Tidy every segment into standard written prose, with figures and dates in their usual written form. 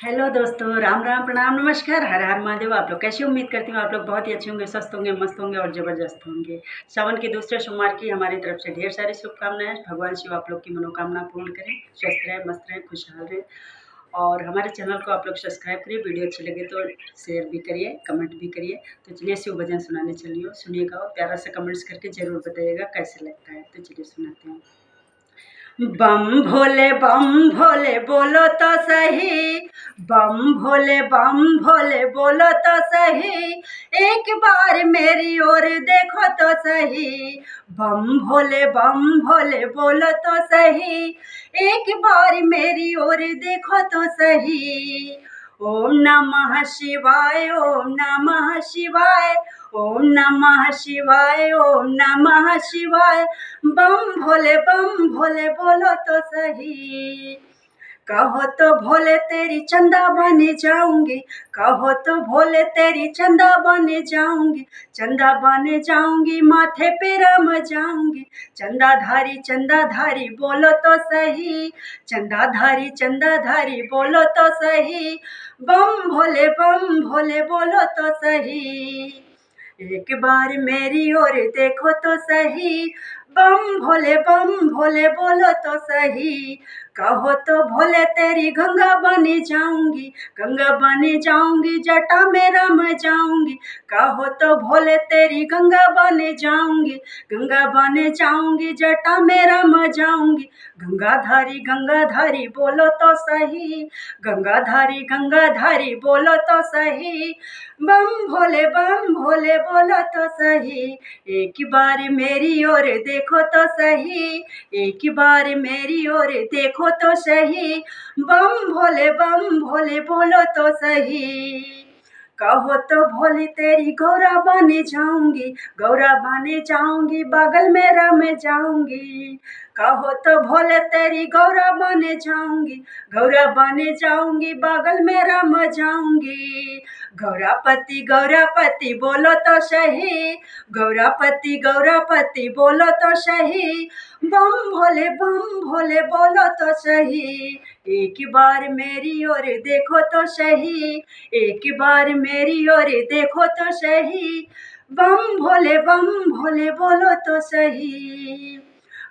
Hello दोस्तों, राम राम, प्रणाम, नमस्कार, हर हर महादेव। आप लोग कैसे? उम्मीद करती हूँ आप लोग बहुत ही अच्छे होंगे, स्वस्थ होंगे, मस्त होंगे और ज़बरदस्त होंगे। सावन के दूसरे सोमवार की हमारी तरफ से ढेर सारी शुभकामनाएं। भगवान शिव आप लोग की मनोकामना पूर्ण करें, स्वस्थ रहें, मस्त रहें, खुशहाल रहें। और हमारे चैनल को आप लोग सब्सक्राइब करिए। वीडियो अच्छी लगे तो शेयर भी करिए, कमेंट भी करिए। तो चलिए शिव भजन सुनाने चलिए, सुनिएगा और प्यारा सा कमेंट्स करके ज़रूर बताइएगा कैसे लगता है। तो चलिए सुनाते हैं। बम भोले बोलो तो सही। बम भोले बोलो तो सही। एक बार मेरी ओर देखो तो सही। बम भोले बोलो तो सही। एक बार मेरी ओर देखो तो सही। ओम नमः शिवाय, ओम नमः शिवाय, ओम नमः शिवाय, ओम नमः शिवाय। बम भोले बोलो तो सही। कहो तो भोले तेरी चंदा बने जाऊंगी। कहो तो भोले तेरी चंदा बने जाऊंगी। चंदा बने जाऊंगी, माथे पे रम जाऊंगी। चंदाधारी बोलो तो सही। चंदाधारी बोलो तो सही। बम भोले बोलो तो सही। एक बार मेरी ओर देखो तो सही। बम भोले बोलो तो सही। कहो तो भोले तेरी गंगा बनी जाऊंगी। गंगा बनी जाऊंगी, जटा में रम जाऊंगी। कहो तो भोले तेरी गंगा बने जाऊंगी। गंगा बने जाऊंगी, जटा में रम जाऊंगी। गंगाधारी बोलो तो सही। गंगाधारी बोलो तो सही। बम भोले बोलो तो सही। एक बार मेरी ओर देखो तो सही। एक बार मेरी ओर देखो तो सही। बम भोले बोलो तो सही। कहो तो भोले तेरी गौरा बने जाऊंगी। गौरा बने जाऊंगी, बगल में रम जाऊंगी। कहो तो भोले तेरी गौरा बने जाऊंगी। गौरा बने जाऊंगी, बगल में रम जाऊंगी। गौरापति बोलो तो सही। गौरापति बोलो तो सही। बम भोले बोलो तो सही। एक बार मेरी ओर देखो तो सही। एक बार मेरी ओर देखो तो सही। बम भोले बोलो तो सही।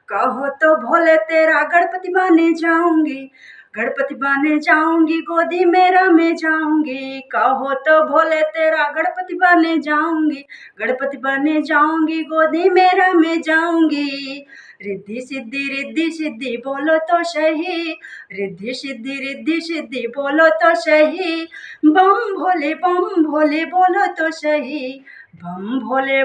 कहो तो भोले तेरा गणपति बने जाऊंगी। गणपति बने जाऊंगी, गोदी में रमे जाऊंगी। कहो तो भोले तेरा गणपति बने जाऊंगी। गणपति बने जाऊंगी, गोदी में रमे जाऊंगी। रिद्धि सिद्धि बोलो तो सही। रिद्धि सिद्धि बोलो तो सही। बम भोले बोलो तो सही। बम भोले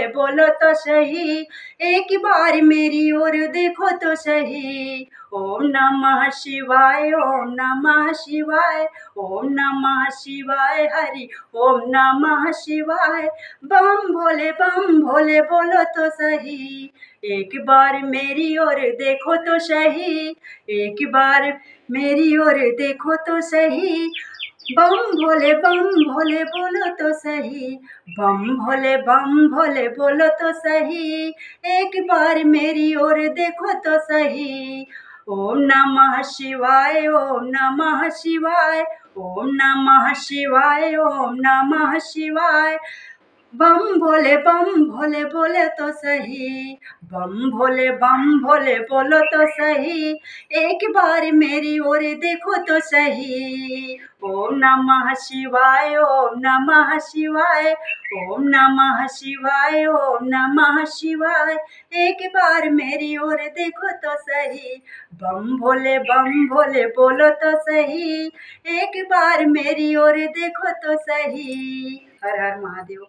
बोलो तो सही। एक बार मेरी ओर देखो तो सही। ओम नमः शिवाय, ओम नमः शिवाय, ओम नमः शिवाय हरि ओम नमः शिवाय। बम भोले बोलो तो सही। एक बार मेरी ओर देखो तो सही। एक बार मेरी ओर देखो तो सही। बम भोले बोलो तो सही। बम भोले बोलो तो सही। एक बार मेरी ओर देखो तो सही। ओम नमः शिवाय, ओम नमः शिवाय, ओम नमः शिवाय, ओम नमः शिवाय। बम भोले बोले तो सही। बम भोले बोलो तो सही। एक बार मेरी ओर देखो तो सही। ओम नमः शिवाय, ओम नमः शिवाय, ओम नमः शिवाय, ओम नमः शिवाय। एक बार मेरी ओर देखो तो सही। बम भोले बोलो तो सही। एक बार मेरी ओर देखो तो सही। हर हर महादेव।